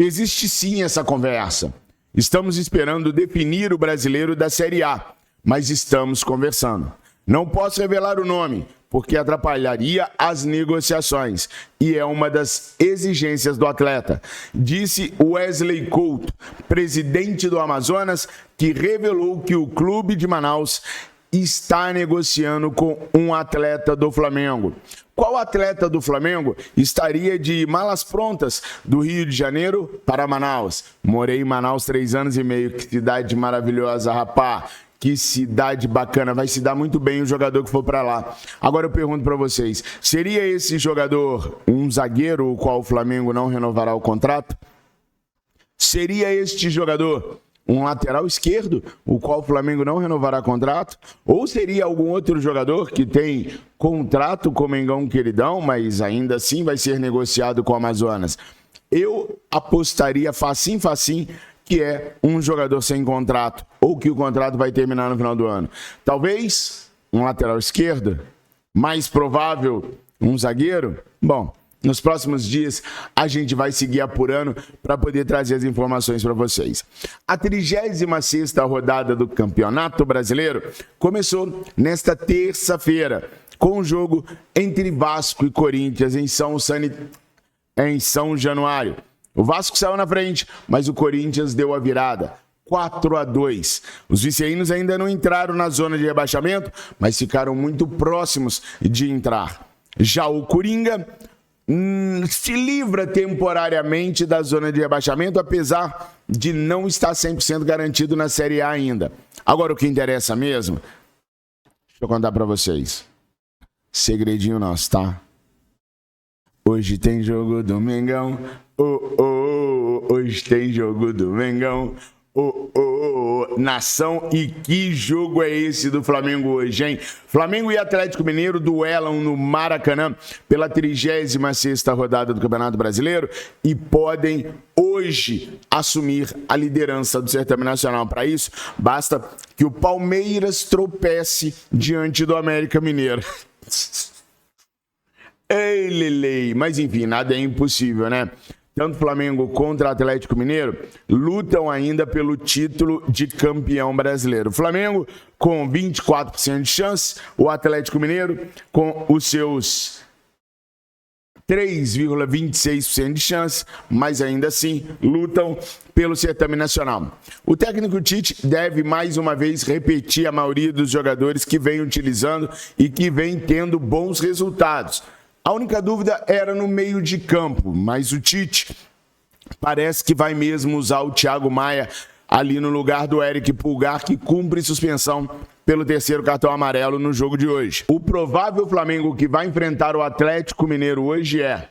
Existe sim essa conversa. Estamos esperando definir o brasileiro da Série A, mas estamos conversando. Não posso revelar o nome, porque atrapalharia as negociações, e é uma das exigências do atleta, disse Wesley Couto, presidente do Amazonas, que revelou que o clube de Manaus está negociando com um atleta do Flamengo. Qual atleta do Flamengo estaria de malas prontas do Rio de Janeiro para Manaus? Morei em Manaus 3 anos e meio, que cidade maravilhosa, rapá. Que cidade bacana, vai se dar muito bem o jogador que for para lá. Agora eu pergunto para vocês, seria esse jogador um zagueiro o qual o Flamengo não renovará o contrato? Seria este jogador um lateral esquerdo, o qual o Flamengo não renovará contrato? Ou seria algum outro jogador que tem contrato com o Mengão queridão, mas ainda assim vai ser negociado com o Amazonas? Eu apostaria facinho, que é um jogador sem contrato, ou que o contrato vai terminar no final do ano. Talvez um lateral esquerdo, mais provável um zagueiro. Bom, nos próximos dias a gente vai seguir apurando para poder trazer as informações para vocês. A 36ª rodada do Campeonato Brasileiro começou nesta terça-feira, com o jogo entre Vasco e Corinthians em São Januário. O Vasco saiu na frente, mas o Corinthians deu a virada, 4-2. Os vice-reinos ainda não entraram na zona de rebaixamento, mas ficaram muito próximos de entrar. Já o Coringa se livra temporariamente da zona de rebaixamento, apesar de não estar 100% garantido na Série A ainda. Agora, o que interessa mesmo, deixa eu contar para vocês. Segredinho nosso, tá? Hoje tem jogo do Mengão, hoje tem jogo do Mengão, nação, e que jogo é esse do Flamengo hoje, hein? Flamengo e Atlético Mineiro duelam no Maracanã pela 36ª rodada do Campeonato Brasileiro e podem hoje assumir a liderança do certame nacional. Para isso, basta que o Palmeiras tropece diante do América Mineiro. Ei, Lelei, mas enfim, nada é impossível, né? Tanto Flamengo contra Atlético Mineiro lutam ainda pelo título de campeão brasileiro. O Flamengo com 24% de chance, o Atlético Mineiro com os seus 3,26% de chance, mas ainda assim lutam pelo certame nacional. O técnico Tite deve mais uma vez repetir a maioria dos jogadores que vem utilizando e que vem tendo bons resultados. A única dúvida era no meio de campo, mas o Tite parece que vai mesmo usar o Thiago Maia ali no lugar do Eric Pulgar, que cumpre suspensão pelo 3º cartão amarelo no jogo de hoje. O provável Flamengo que vai enfrentar o Atlético Mineiro hoje é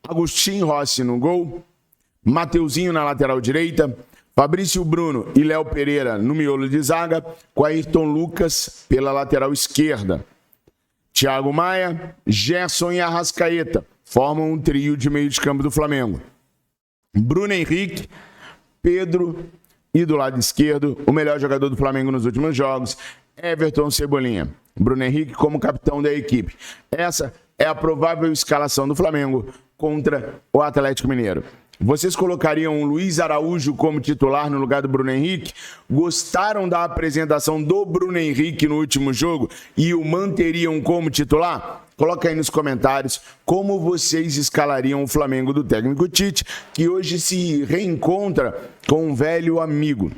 Agostinho Rossi no gol, Mateuzinho na lateral direita, Fabrício Bruno e Léo Pereira no miolo de zaga, com Ayrton Lucas pela lateral esquerda. Thiago Maia, Gerson e Arrascaeta formam um trio de meio de campo do Flamengo. Bruno Henrique, Pedro e do lado esquerdo, o melhor jogador do Flamengo nos últimos jogos, Everton Cebolinha. Bruno Henrique como capitão da equipe. Essa é a provável escalação do Flamengo contra o Atlético Mineiro. Vocês colocariam o Luiz Araújo como titular no lugar do Bruno Henrique? Gostaram da apresentação do Bruno Henrique no último jogo e o manteriam como titular? Coloca aí nos comentários como vocês escalariam o Flamengo do técnico Tite, que hoje se reencontra com um velho amigo,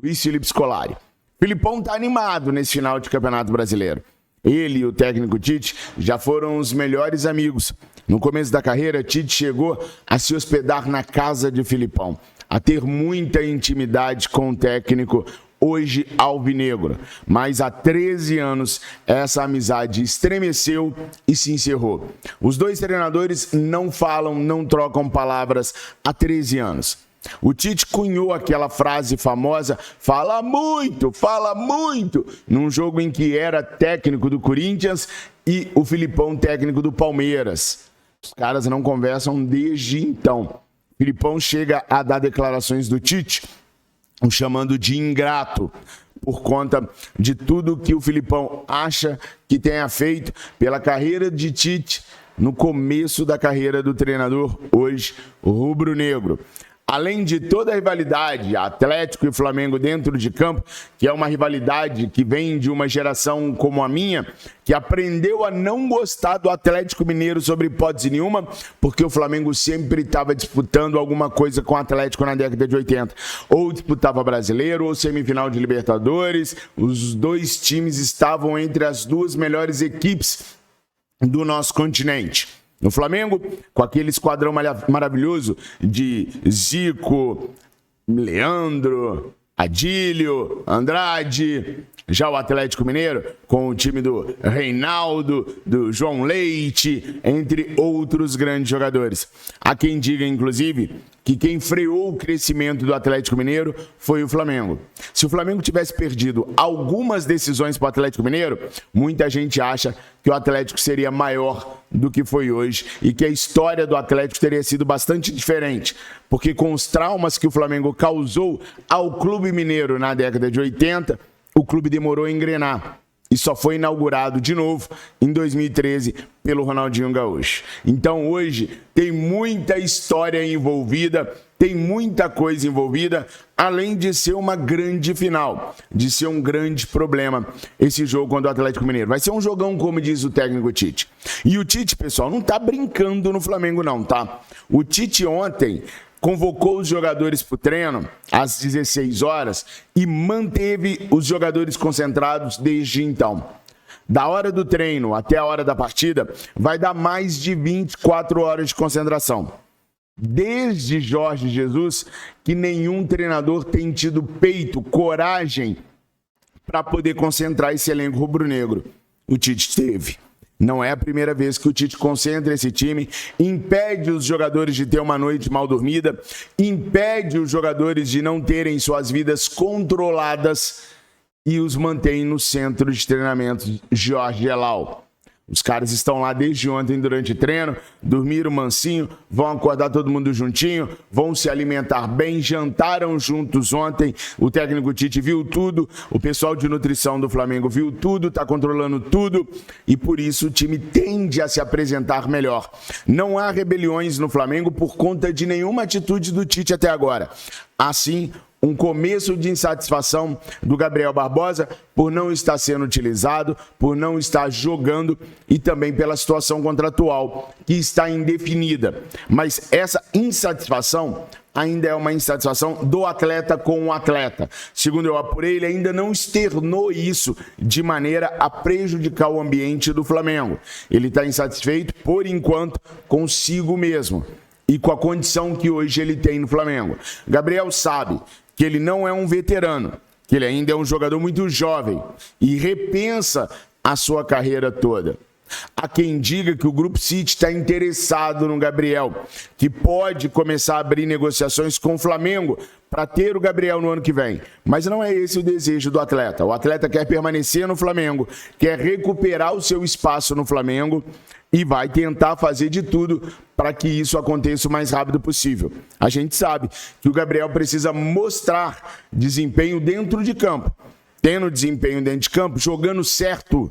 Luiz Felipe Scolari. Filipão tá animado nesse final de Campeonato Brasileiro. Ele e o técnico Tite já foram os melhores amigos. No começo da carreira, Tite chegou a se hospedar na casa de Filipão, a ter muita intimidade com o técnico, hoje alvinegro. Mas há 13 anos, essa amizade estremeceu e se encerrou. Os dois treinadores não falam, não trocam palavras há 13 anos. O Tite cunhou aquela frase famosa, fala muito, num jogo em que era técnico do Corinthians e o Filipão técnico do Palmeiras. Os caras não conversam desde então. O Filipão chega a dar declarações do Tite, o chamando de ingrato, por conta de tudo que o Filipão acha que tenha feito pela carreira de Tite no começo da carreira do treinador, hoje rubro-negro. Além de toda a rivalidade, Atlético e Flamengo dentro de campo, que é uma rivalidade que vem de uma geração como a minha, que aprendeu a não gostar do Atlético Mineiro sobre hipótese nenhuma, porque o Flamengo sempre estava disputando alguma coisa com o Atlético na década de 80. Ou disputava Brasileiro, ou semifinal de Libertadores. Os dois times estavam entre as duas melhores equipes do nosso continente. No Flamengo, com aquele esquadrão maravilhoso de Zico, Leandro, Adílio, Andrade. Já o Atlético Mineiro, com o time do Reinaldo, do João Leite, entre outros grandes jogadores. Há quem diga, inclusive, que quem freou o crescimento do Atlético Mineiro foi o Flamengo. Se o Flamengo tivesse perdido algumas decisões para o Atlético Mineiro, muita gente acha que o Atlético seria maior do que foi hoje e que a história do Atlético teria sido bastante diferente, porque com os traumas que o Flamengo causou ao Clube Mineiro na década de 80, o clube demorou a engrenar e só foi inaugurado de novo em 2013 pelo Ronaldinho Gaúcho. Então hoje tem muita história envolvida, tem muita coisa envolvida, além de ser uma grande final, de ser um grande problema esse jogo contra o Atlético Mineiro. Vai ser um jogão, como diz o técnico Tite. E o Tite, pessoal, não tá brincando no Flamengo não, tá? O Tite ontem convocou os jogadores para o treino às 16 horas e manteve os jogadores concentrados desde então. Da hora do treino até a hora da partida, vai dar mais de 24 horas de concentração. Desde Jorge Jesus, que nenhum treinador tem tido peito, coragem para poder concentrar esse elenco rubro-negro. O Tite teve. Não é a primeira vez que o Tite concentra esse time, impede os jogadores de ter uma noite mal dormida, impede os jogadores de não terem suas vidas controladas e os mantém no centro de treinamento Jorge Elal. Os caras estão lá desde ontem durante o treino, dormiram mansinho, vão acordar todo mundo juntinho, vão se alimentar bem, jantaram juntos ontem. O técnico Tite viu tudo, o pessoal de nutrição do Flamengo viu tudo, está controlando tudo e por isso o time tende a se apresentar melhor. Não há rebeliões no Flamengo por conta de nenhuma atitude do Tite até agora. Assim, um começo de insatisfação do Gabriel Barbosa por não estar sendo utilizado, por não estar jogando e também pela situação contratual que está indefinida. Mas essa insatisfação ainda é uma insatisfação do atleta com o atleta. Segundo eu apurei, ele ainda não externou isso de maneira a prejudicar o ambiente do Flamengo. Ele está insatisfeito, por enquanto, consigo mesmo e com a condição que hoje ele tem no Flamengo. Gabriel sabe que ele não é um veterano, que ele ainda é um jogador muito jovem e repensa a sua carreira toda. Há quem diga que o Grupo City está interessado no Gabriel, que pode começar a abrir negociações com o Flamengo para ter o Gabriel no ano que vem. Mas não é esse o desejo do atleta. O atleta quer permanecer no Flamengo, quer recuperar o seu espaço no Flamengo e vai tentar fazer de tudo para que isso aconteça o mais rápido possível. A gente sabe que o Gabriel precisa mostrar desempenho dentro de campo. Tendo desempenho dentro de campo, jogando certo,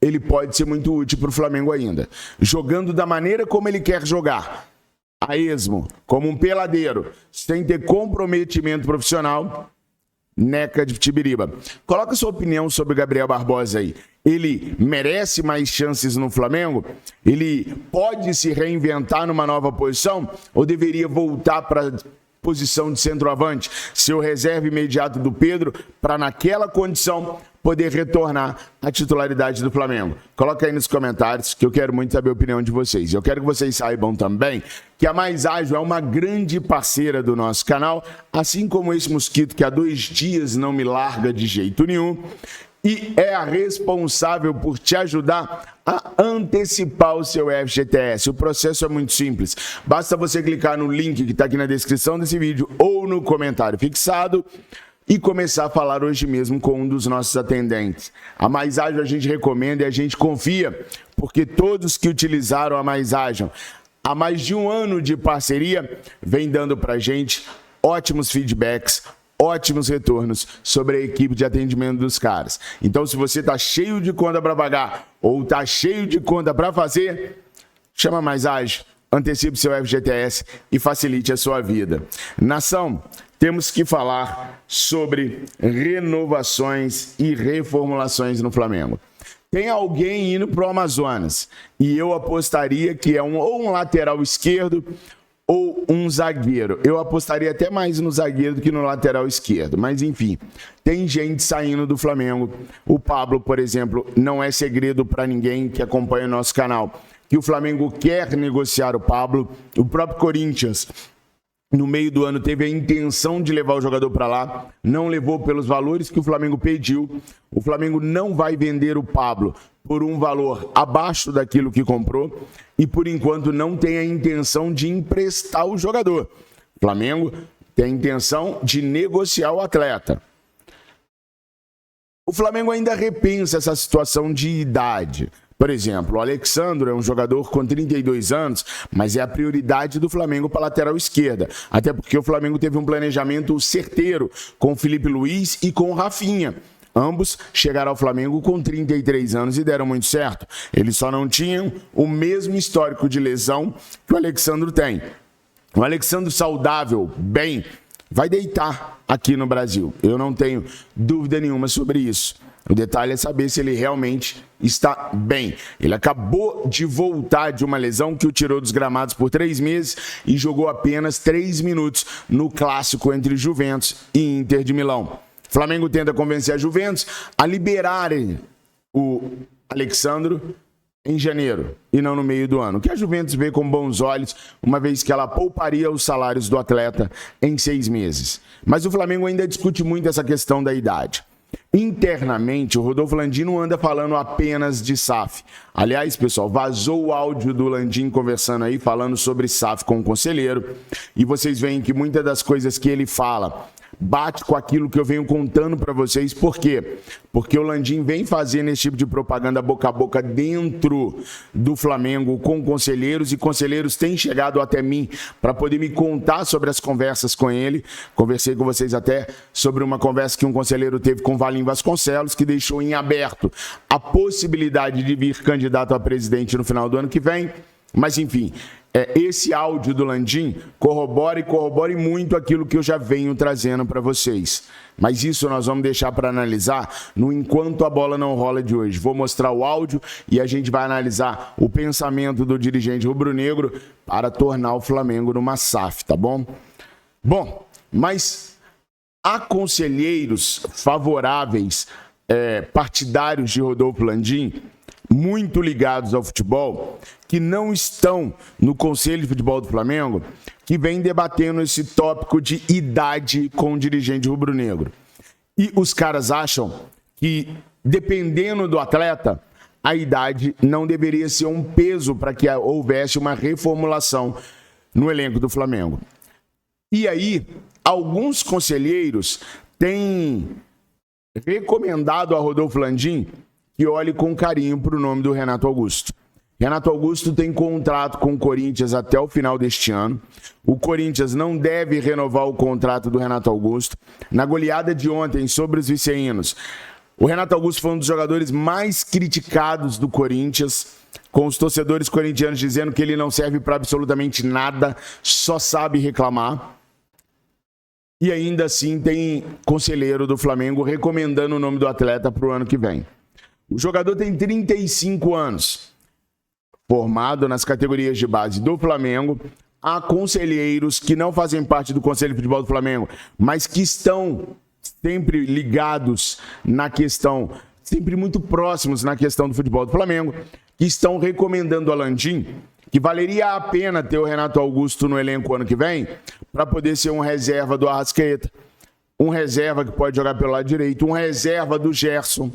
ele pode ser muito útil para o Flamengo ainda. Jogando da maneira como ele quer jogar, a esmo, como um peladeiro, sem ter comprometimento profissional, neca de Tibiriba. Coloca sua opinião sobre o Gabriel Barbosa aí. Ele merece mais chances no Flamengo? Ele pode se reinventar numa nova posição? Ou deveria voltar para posição de centroavante, ser o reserva imediato do Pedro, para naquela condição poder retornar à titularidade do Flamengo? Coloca aí nos comentários que eu quero muito saber a opinião de vocês. Eu quero que vocês saibam também que a Mais Ágil é uma grande parceira do nosso canal, assim como esse mosquito que há 2 dias não me larga de jeito nenhum e é a responsável por te ajudar a antecipar o seu FGTS. O processo é muito simples. Basta você clicar no link que está aqui na descrição desse vídeo ou no comentário fixado e começar a falar hoje mesmo com um dos nossos atendentes. A Mais Ágil a gente recomenda e a gente confia, porque todos que utilizaram a Mais Ágil há mais de 1 ano de parceria vem dando para a gente ótimos feedbacks, ótimos retornos sobre a equipe de atendimento dos caras. Então, se você está cheio de conta para pagar ou está cheio de conta para fazer, chama Mais Ágil, antecipe seu FGTS e facilite a sua vida. Nação, temos que falar sobre renovações e reformulações no Flamengo. Tem alguém indo para o Amazonas e eu apostaria que é ou um lateral esquerdo ou um zagueiro. Eu apostaria até mais no zagueiro do que no lateral esquerdo. Mas, enfim, tem gente saindo do Flamengo. O Pablo, por exemplo, não é segredo para ninguém que acompanha o nosso canal que o Flamengo quer negociar o Pablo. O próprio Corinthians, no meio do ano, teve a intenção de levar o jogador para lá, não levou pelos valores que o Flamengo pediu. O Flamengo não vai vender o Pablo por um valor abaixo daquilo que comprou e, por enquanto, não tem a intenção de emprestar o jogador. O Flamengo tem a intenção de negociar o atleta. O Flamengo ainda repensa essa situação de idade. Por exemplo, o Alexandro é um jogador com 32 anos, mas é a prioridade do Flamengo para a lateral esquerda. Até porque o Flamengo teve um planejamento certeiro com o Felipe Luiz e com o Rafinha. Ambos chegaram ao Flamengo com 33 anos e deram muito certo. Eles só não tinham o mesmo histórico de lesão que o Alexandro tem. O Alexandro saudável, bem, vai deitar aqui no Brasil. Eu não tenho dúvida nenhuma sobre isso. O detalhe é saber se ele realmente está bem. Ele acabou de voltar de uma lesão que o tirou dos gramados por 3 meses e jogou apenas 3 minutos no clássico entre Juventus e Inter de Milão. O Flamengo tenta convencer a Juventus a liberarem o Alexandro em janeiro e não no meio do ano, que a Juventus vê com bons olhos, uma vez que ela pouparia os salários do atleta em 6 meses. Mas o Flamengo ainda discute muito essa questão da idade. Internamente, o Rodolfo Landim não anda falando apenas de SAF. Aliás, pessoal, vazou o áudio do Landim conversando aí, falando sobre SAF com o conselheiro. E vocês veem que muitas das coisas que ele fala bate com aquilo que eu venho contando para vocês. Por quê? Porque o Landim vem fazendo esse tipo de propaganda boca a boca dentro do Flamengo com conselheiros, e conselheiros têm chegado até mim para poder me contar sobre as conversas com ele. Conversei com vocês até sobre uma conversa que um conselheiro teve com Valim Vasconcelos, que deixou em aberto a possibilidade de vir candidato a presidente no final do ano que vem. Mas, enfim, esse áudio do Landim corrobora muito aquilo que eu já venho trazendo para vocês. Mas isso nós vamos deixar para analisar no Enquanto a Bola Não Rola de hoje. Vou mostrar o áudio e a gente vai analisar o pensamento do dirigente rubro-negro para tornar o Flamengo numa SAF, tá bom? Bom, mas há conselheiros favoráveis, partidários de Rodolfo Landim, muito ligados ao futebol, que não estão no Conselho de Futebol do Flamengo, que vem debatendo esse tópico de idade com o dirigente rubro-negro. E os caras acham que, dependendo do atleta, a idade não deveria ser um peso para que houvesse uma reformulação no elenco do Flamengo. E aí, alguns conselheiros têm recomendado a Rodolfo Landim que olhe com carinho para o nome do Renato Augusto. Renato Augusto tem contrato com o Corinthians até o final deste ano. O Corinthians não deve renovar o contrato do Renato Augusto. Na goleada de ontem sobre os viceínos, o Renato Augusto foi um dos jogadores mais criticados do Corinthians, com os torcedores corintianos dizendo que ele não serve para absolutamente nada, só sabe reclamar. E ainda assim tem conselheiro do Flamengo recomendando o nome do atleta para o ano que vem. O jogador tem 35 anos, formado nas categorias de base do Flamengo. Há conselheiros que não fazem parte do Conselho de Futebol do Flamengo, mas que estão sempre ligados na questão, sempre muito próximos na questão do futebol do Flamengo, que estão recomendando a Landim que valeria a pena ter o Renato Augusto no elenco ano que vem para poder ser um reserva do Arrascaeta, um reserva que pode jogar pelo lado direito, um reserva do Gerson.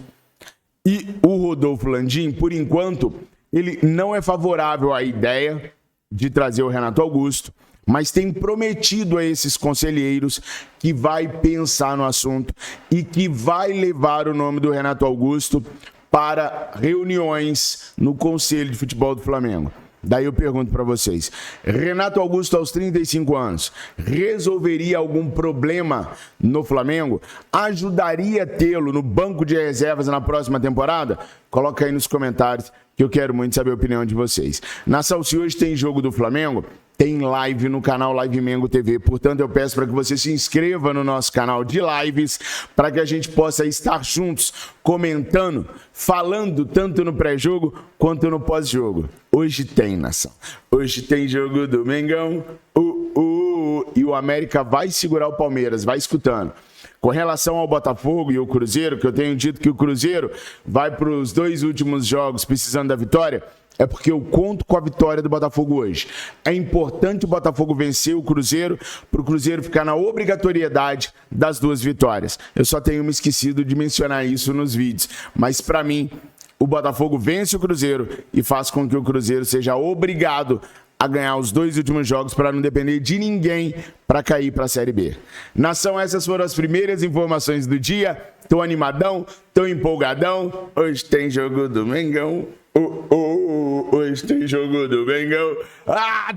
E o Rodolfo Landim, por enquanto, ele não é favorável à ideia de trazer o Renato Augusto, mas tem prometido a esses conselheiros que vai pensar no assunto e que vai levar o nome do Renato Augusto para reuniões no Conselho de Futebol do Flamengo. Daí eu pergunto para vocês, Renato Augusto aos 35 anos, resolveria algum problema no Flamengo? Ajudaria a tê-lo no banco de reservas na próxima temporada? Coloca aí nos comentários que eu quero muito saber a opinião de vocês. Nação, se hoje tem jogo do Flamengo, tem live no canal Live Mengo TV. Portanto, eu peço para que você se inscreva no nosso canal de lives para que a gente possa estar juntos, comentando, falando tanto no pré-jogo quanto no pós-jogo. Hoje tem, nação. Hoje tem jogo do Mengão. E o América vai segurar o Palmeiras, vai escutando. Com relação ao Botafogo e o Cruzeiro, que eu tenho dito que o Cruzeiro vai para os 2 últimos jogos precisando da vitória, é porque eu conto com a vitória do Botafogo hoje. É importante o Botafogo vencer o Cruzeiro, para o Cruzeiro ficar na obrigatoriedade das 2 vitórias. Eu só tenho me esquecido de mencionar isso nos vídeos. Mas para mim, o Botafogo vence o Cruzeiro e faz com que o Cruzeiro seja obrigado a ganhar os 2 últimos jogos para não depender de ninguém para cair para a Série B. Nação, essas foram as primeiras informações do dia. Tô animadão, tô empolgadão. Hoje tem jogo do Mengão. Hoje tem jogo do Mengão.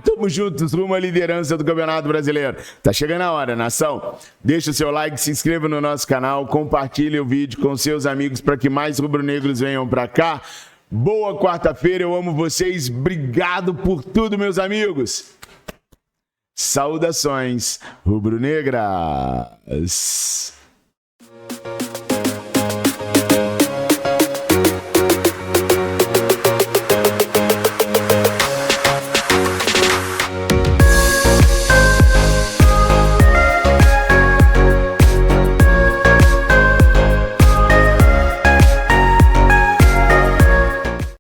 Tamo juntos, rumo à liderança do Campeonato Brasileiro. Tá chegando a hora, nação. Deixa o seu like, se inscreva no nosso canal, compartilhe o vídeo com seus amigos para que mais rubro-negros venham para cá. Boa quarta-feira, eu amo vocês. Obrigado por tudo, meus amigos. Saudações rubro-negras.